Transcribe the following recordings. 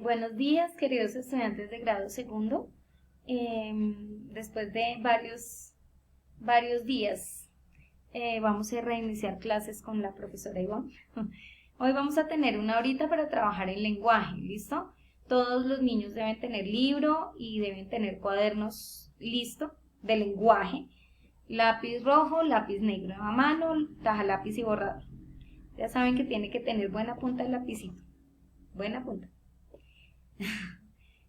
Buenos días, queridos estudiantes de grado segundo. Después de varios días, vamos a reiniciar clases con la profesora Ivonne. Hoy vamos a tener una horita para trabajar el lenguaje, ¿listo? Todos los niños deben tener libro y deben tener cuadernos listo de lenguaje, lápiz rojo, lápiz negro a mano, taja lápiz y borrador. Ya saben que tiene que tener buena punta el lapicito, buena punta.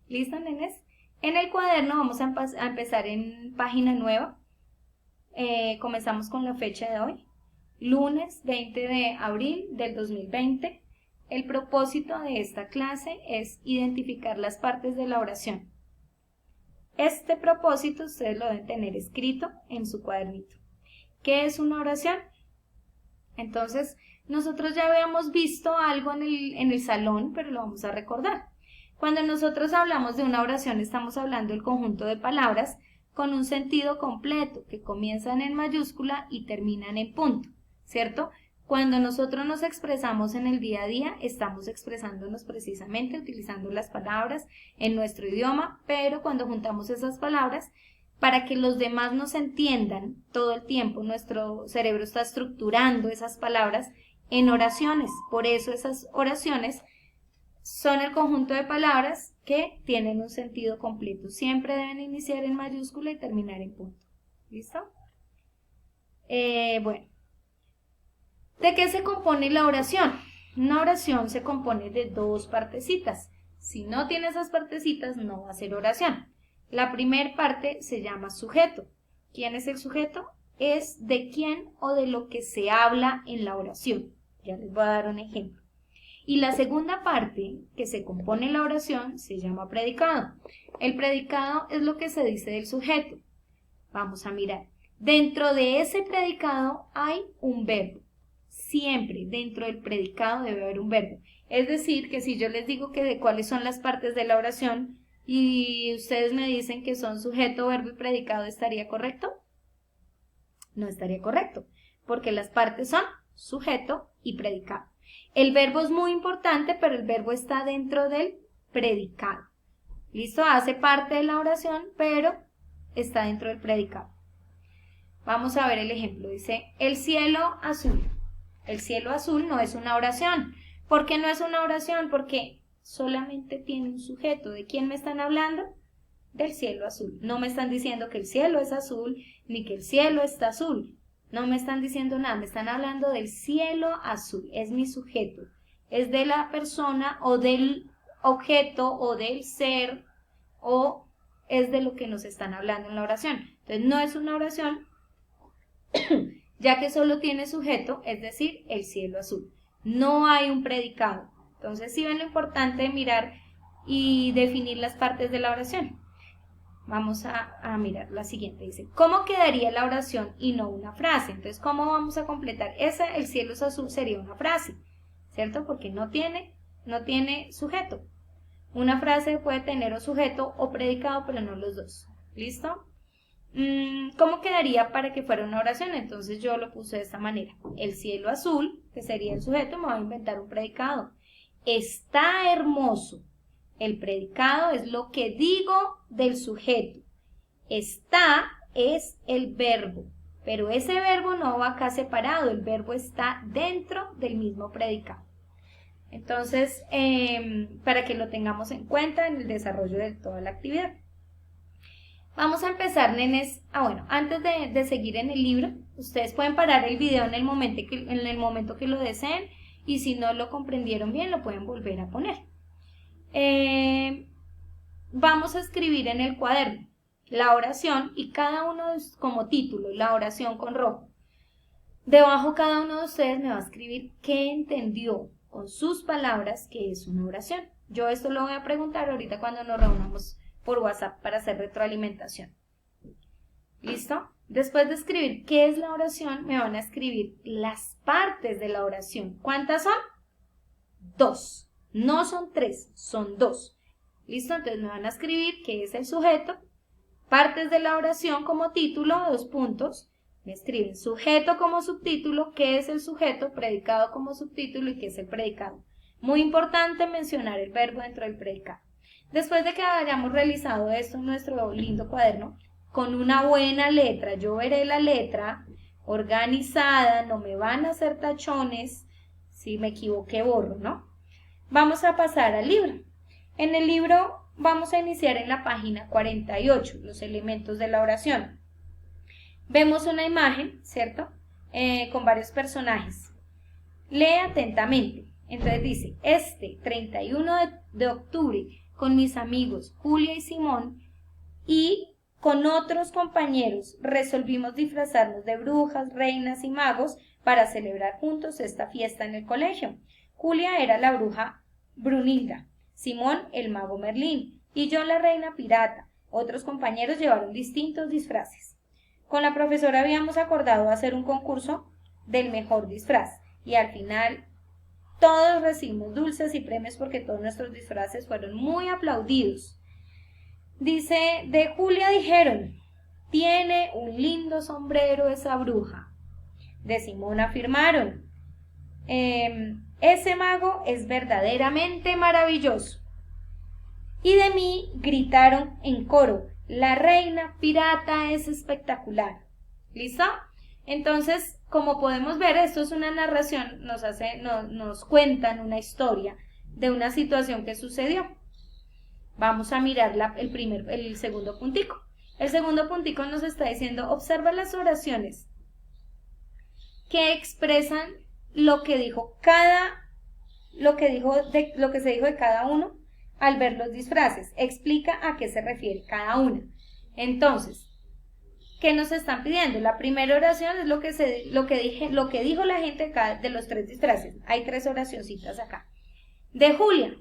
¿Listo, nenes? En el cuaderno vamos a empezar en página nueva. Comenzamos con la fecha de hoy, lunes 20 de abril del 2020. El propósito de esta clase es identificar las partes de la oración. Este propósito ustedes lo deben tener escrito en su cuadernito. ¿Qué es una oración? Entonces, nosotros ya habíamos visto algo en el salón, pero lo vamos a recordar. Cuando nosotros hablamos de una oración, estamos hablando del conjunto de palabras con un sentido completo, que comienzan en mayúscula y terminan en punto, ¿cierto? Cuando nosotros nos expresamos en el día a día, estamos expresándonos precisamente utilizando las palabras en nuestro idioma, pero cuando juntamos esas palabras, para que los demás nos entiendan todo el tiempo, nuestro cerebro está estructurando esas palabras en oraciones. Por eso esas oraciones son el conjunto de palabras que tienen un sentido completo. Siempre deben iniciar en mayúscula y terminar en punto. ¿Listo? Bueno, ¿de qué se compone la oración? Una oración se compone de dos partecitas. Si no tiene esas partecitas, no va a ser oración. La primera parte se llama sujeto. ¿Quién es el sujeto? Es de quién o de lo que se habla en la oración. Ya les voy a dar un ejemplo. Y la segunda parte que se compone la oración se llama predicado. El predicado es lo que se dice del sujeto. Vamos a mirar. Dentro de ese predicado hay un verbo. Siempre dentro del predicado debe haber un verbo. Es decir, que si yo les digo que de cuáles son las partes de la oración y ustedes me dicen que son sujeto, verbo y predicado, ¿estaría correcto? No estaría correcto, porque las partes son sujeto y predicado. El verbo es muy importante, pero el verbo está dentro del predicado. ¿Listo? Hace parte de la oración, pero está dentro del predicado. Vamos a ver el ejemplo. Dice, el cielo azul. El cielo azul no es una oración. ¿Por qué no es una oración? Porque solamente tiene un sujeto. ¿De quién me están hablando? Del cielo azul. No me están diciendo que el cielo es azul, ni que el cielo está azul. No me están diciendo nada, me están hablando del cielo azul, es mi sujeto, es de la persona o del objeto o del ser o es de lo que nos están hablando en la oración. Entonces no es una oración ya que solo tiene sujeto, es decir, el cielo azul. No hay un predicado. Entonces sí ven lo importante de mirar y definir las partes de la oración. Vamos a mirar la siguiente, dice, ¿cómo quedaría la oración y no una frase? Entonces, ¿cómo vamos a completar? Esa, el cielo es azul, sería una frase, ¿cierto? Porque no tiene sujeto. Una frase puede tener o sujeto o predicado, pero no los dos. ¿Listo? ¿Cómo quedaría para que fuera una oración? Entonces yo lo puse de esta manera. El cielo azul, que sería el sujeto, me voy a inventar un predicado. Está hermoso. El predicado es lo que digo del sujeto. Está es el verbo, pero ese verbo no va acá separado, el verbo está dentro del mismo predicado. Entonces, para que lo tengamos en cuenta en el desarrollo de toda la actividad. Vamos a empezar, nenes. Bueno, antes de seguir en el libro, ustedes pueden parar el video en el momento que lo deseen y si no lo comprendieron bien, lo pueden volver a poner. Vamos a escribir en el cuaderno la oración y cada uno como título, la oración con rojo. Debajo cada uno de ustedes me va a escribir qué entendió con sus palabras que es una oración. Yo esto lo voy a preguntar ahorita cuando nos reunamos por WhatsApp para hacer retroalimentación. ¿Listo? Después de escribir qué es la oración, me van a escribir las partes de la oración. ¿Cuántas son? 2. No son 3, son 2. ¿Listo? Entonces me van a escribir qué es el sujeto, partes de la oración como título, 2 puntos. Me escriben sujeto como subtítulo, qué es el sujeto, predicado como subtítulo y qué es el predicado. Muy importante mencionar el verbo dentro del predicado. Después de que hayamos realizado esto en nuestro lindo cuaderno, con una buena letra, yo veré la letra organizada, no me van a hacer tachones, si me equivoqué borro, ¿no? Vamos a pasar al libro. En el libro vamos a iniciar en la página 48, los elementos de la oración. Vemos una imagen, ¿cierto? Con varios personajes. Lee atentamente. Entonces dice, 31 de octubre, con mis amigos Julia y Simón y con otros compañeros resolvimos disfrazarnos de brujas, reinas y magos para celebrar juntos esta fiesta en el colegio. Julia era la bruja Brunilda, Simón el mago Merlín y yo la reina pirata. Otros compañeros llevaron distintos disfraces. Con la profesora habíamos acordado hacer un concurso del mejor disfraz y al final todos recibimos dulces y premios porque todos nuestros disfraces fueron muy aplaudidos. Dice, de Julia dijeron, tiene un lindo sombrero esa bruja. De Simón afirmaron, ese mago es verdaderamente maravilloso. Y de mí gritaron en coro, la reina pirata es espectacular. ¿Listo? Entonces, como podemos ver, esto es una narración, nos cuentan una historia de una situación que sucedió. Vamos a mirar el segundo puntico. El segundo puntico nos está diciendo, observa las oraciones que expresan lo que se dijo de cada uno al ver los disfraces. Explica a qué se refiere cada una. Entonces, ¿qué nos están pidiendo? La primera oración es lo que dijo la gente de los tres disfraces. Hay tres oracioncitas acá. De Julia,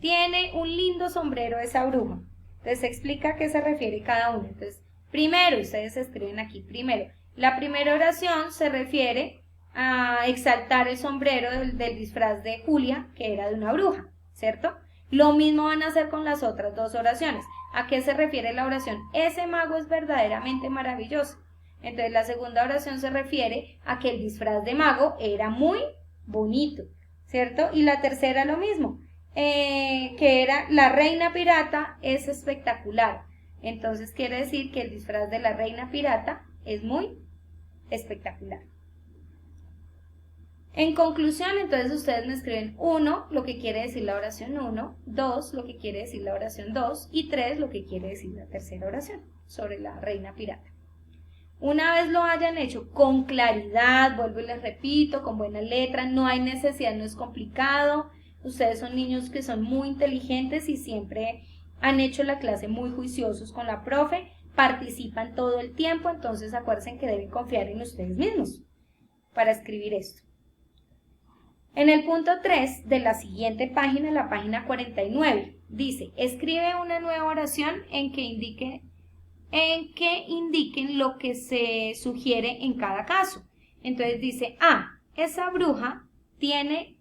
tiene un lindo sombrero esa bruja. Entonces explica a qué se refiere cada uno. Entonces, primero, ustedes escriben aquí, primero. La primera oración se refiere a exaltar el sombrero del disfraz de Julia, que era de una bruja, ¿cierto? Lo mismo van a hacer con las otras dos oraciones. ¿A qué se refiere la oración? Ese mago es verdaderamente maravilloso. Entonces la segunda oración se refiere a que el disfraz de mago era muy bonito, ¿cierto? Y la tercera lo mismo, que era la reina pirata es espectacular. Entonces quiere decir que el disfraz de la reina pirata es muy espectacular. En conclusión, entonces ustedes me escriben 1, lo que quiere decir la oración 1, 2, lo que quiere decir la oración 2 y 3, lo que quiere decir la tercera oración sobre la reina pirata. Una vez lo hayan hecho con claridad, vuelvo y les repito, con buena letra, no hay necesidad, no es complicado. Ustedes son niños que son muy inteligentes y siempre han hecho la clase muy juiciosos con la profe, participan todo el tiempo, entonces acuérdense que deben confiar en ustedes mismos para escribir esto. En el punto 3 de la siguiente página, la página 49, dice, escribe una nueva oración en que indiquen lo que se sugiere en cada caso. Entonces dice, esa bruja tiene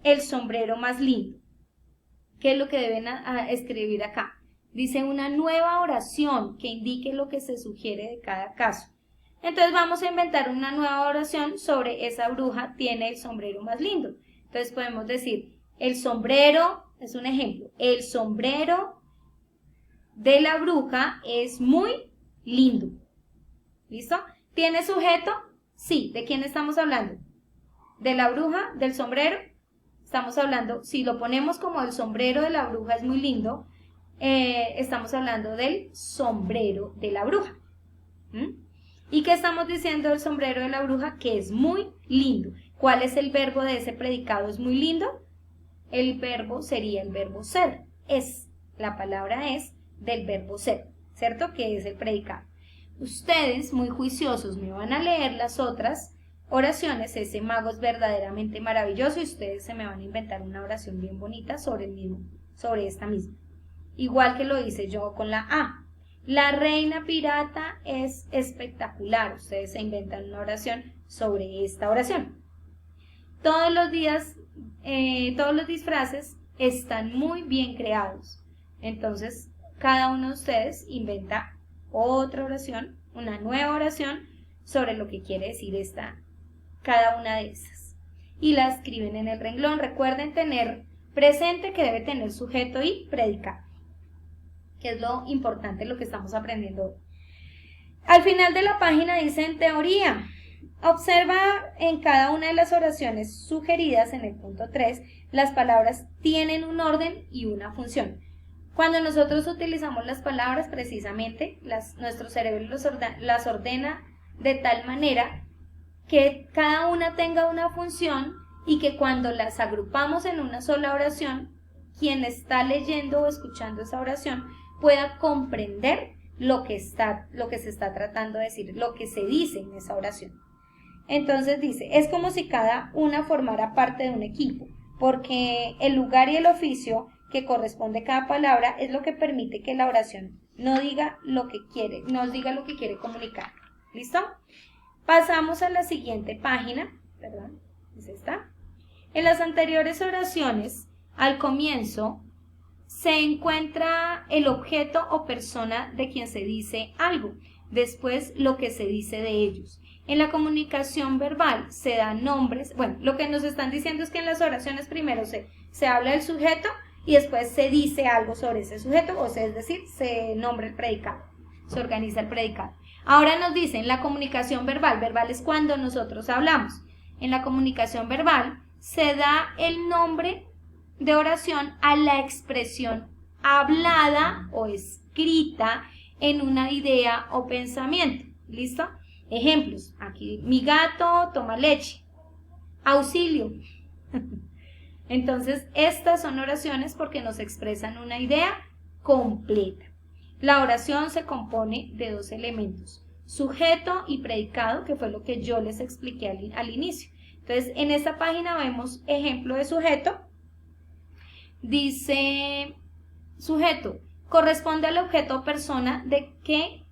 el sombrero más lindo. ¿Qué es lo que deben escribir acá? Dice una nueva oración que indique lo que se sugiere de cada caso. Entonces vamos a inventar una nueva oración sobre esa bruja tiene el sombrero más lindo. Entonces podemos decir, el sombrero, es un ejemplo, el sombrero de la bruja es muy lindo. ¿Listo? ¿Tiene sujeto? Sí. ¿De quién estamos hablando? ¿De la bruja? ¿Del sombrero? Estamos hablando, si lo ponemos como el sombrero de la bruja es muy lindo, estamos hablando del sombrero de la bruja. ¿Y qué estamos diciendo del sombrero de la bruja? Que es muy lindo. ¿Cuál es el verbo de ese predicado? ¿Es muy lindo? El verbo sería el verbo ser. Es, la palabra es del verbo ser, ¿cierto? Que es el predicado. Ustedes, muy juiciosos, me van a leer las otras oraciones. Ese mago es verdaderamente maravilloso y ustedes se me van a inventar una oración bien bonita sobre esta misma. Igual que lo hice yo con la A. La reina pirata es espectacular. Ustedes se inventan una oración sobre esta oración. Todos los días, todos los disfraces están muy bien creados. Entonces, cada uno de ustedes inventa otra oración, una nueva oración sobre lo que quiere decir cada una de esas. y la escriben en el renglón. Recuerden tener presente que debe tener sujeto y predicado, que es lo importante, lo que estamos aprendiendo hoy. Al final de la página dice en teoría. Observa en cada una de las oraciones sugeridas en el punto 3, las palabras tienen un orden y una función. Cuando nosotros utilizamos las palabras, precisamente, nuestro cerebro las ordena de tal manera que cada una tenga una función y que cuando las agrupamos en una sola oración, quien está leyendo o escuchando esa oración pueda comprender lo que se está tratando de decir, lo que se dice en esa oración. Entonces dice, es como si cada una formara parte de un equipo, porque el lugar y el oficio que corresponde a cada palabra es lo que permite que la oración nos diga lo que quiere comunicar. ¿Listo? Pasamos a la siguiente página, perdón, es esta. En las anteriores oraciones, al comienzo, se encuentra el objeto o persona de quien se dice algo, después lo que se dice de ellos. En la comunicación verbal se dan nombres, bueno, lo que nos están diciendo es que en las oraciones primero se habla del sujeto y después se dice algo sobre ese sujeto, o sea, es decir, se nombra el predicado, se organiza el predicado. Ahora nos dicen la comunicación verbal es cuando nosotros hablamos. En la comunicación verbal se da el nombre de oración a la expresión hablada o escrita en una idea o pensamiento. ¿Listo? Ejemplos, aquí, mi gato toma leche, auxilio. Entonces, estas son oraciones porque nos expresan una idea completa. La oración se compone de dos elementos, sujeto y predicado, que fue lo que yo les expliqué al inicio. Entonces, en esta página vemos ejemplo de sujeto. Dice, sujeto, corresponde al objeto o persona de que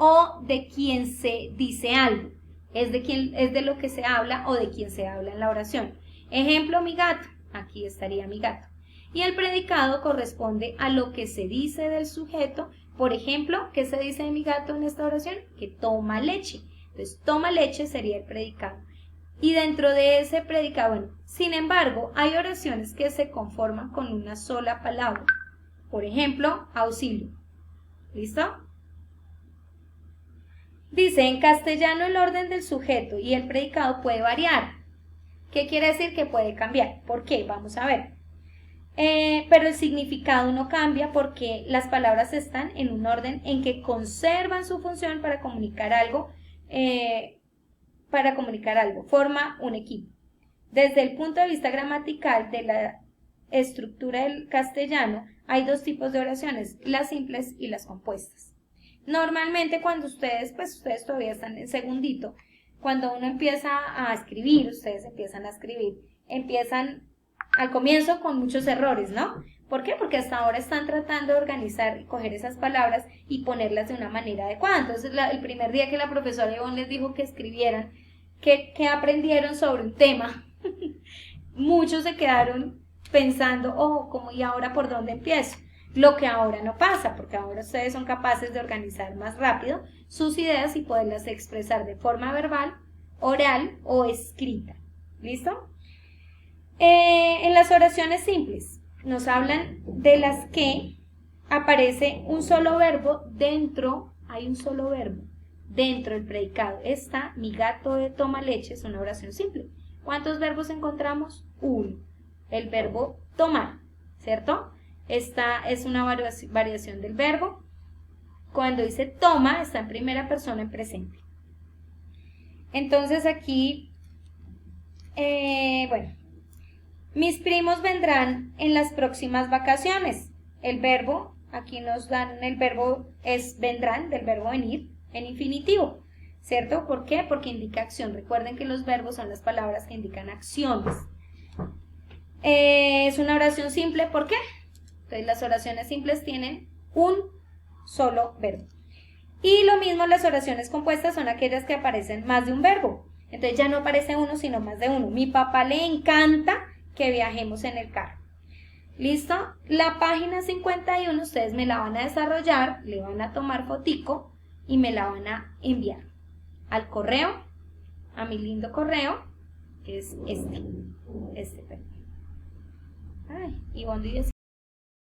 o de quien se dice algo. Es de lo que se habla o de quien se habla en la oración. Ejemplo, mi gato. Aquí estaría mi gato. Y el predicado corresponde a lo que se dice del sujeto. Por ejemplo, ¿qué se dice de mi gato en esta oración? Que toma leche. Entonces, toma leche sería el predicado. Y dentro de ese predicado, bueno, sin embargo, hay oraciones que se conforman con una sola palabra. Por ejemplo, auxilio. ¿Listo? Dice, en castellano el orden del sujeto y el predicado puede variar. ¿Qué quiere decir que puede cambiar? ¿Por qué? Vamos a ver. Pero el significado no cambia porque las palabras están en un orden en que conservan su función para comunicar algo, forma un equipo. Desde el punto de vista gramatical de la estructura del castellano, hay dos tipos de oraciones, las simples y las compuestas. Normalmente cuando ustedes todavía están en segundito, cuando uno empieza a escribir, empiezan al comienzo con muchos errores, ¿no? ¿Por qué? Porque hasta ahora están tratando de organizar y coger esas palabras y ponerlas de una manera adecuada. Entonces, el primer día que la profesora Ivonne les dijo que escribieran, que aprendieron sobre un tema, muchos se quedaron pensando, ¿y ahora por dónde empiezo? Lo que ahora no pasa, porque ahora ustedes son capaces de organizar más rápido sus ideas y poderlas expresar de forma verbal, oral o escrita. ¿Listo? En las oraciones simples nos hablan de las que aparece un solo verbo hay un solo verbo dentro del predicado. Mi gato toma leche es una oración simple. ¿Cuántos verbos encontramos? Uno. El verbo tomar, ¿cierto? Esta es una variación del verbo. Cuando dice toma, está en primera persona en presente. Entonces aquí, mis primos vendrán en las próximas vacaciones. El verbo, aquí nos dan el verbo es vendrán, del verbo venir, en infinitivo, ¿cierto? ¿Por qué? Porque indica acción. Recuerden que los verbos son las palabras que indican acciones. Es una oración simple, ¿por qué? Entonces las oraciones simples tienen un solo verbo. Y lo mismo las oraciones compuestas son aquellas que aparecen más de un verbo. Entonces ya no aparece uno, sino más de uno. Mi papá le encanta que viajemos en el carro. ¿Listo? La página 51 ustedes me la van a desarrollar, le van a tomar fotico y me la van a enviar al correo, a mi lindo correo, que es este. Ay, y cuando dice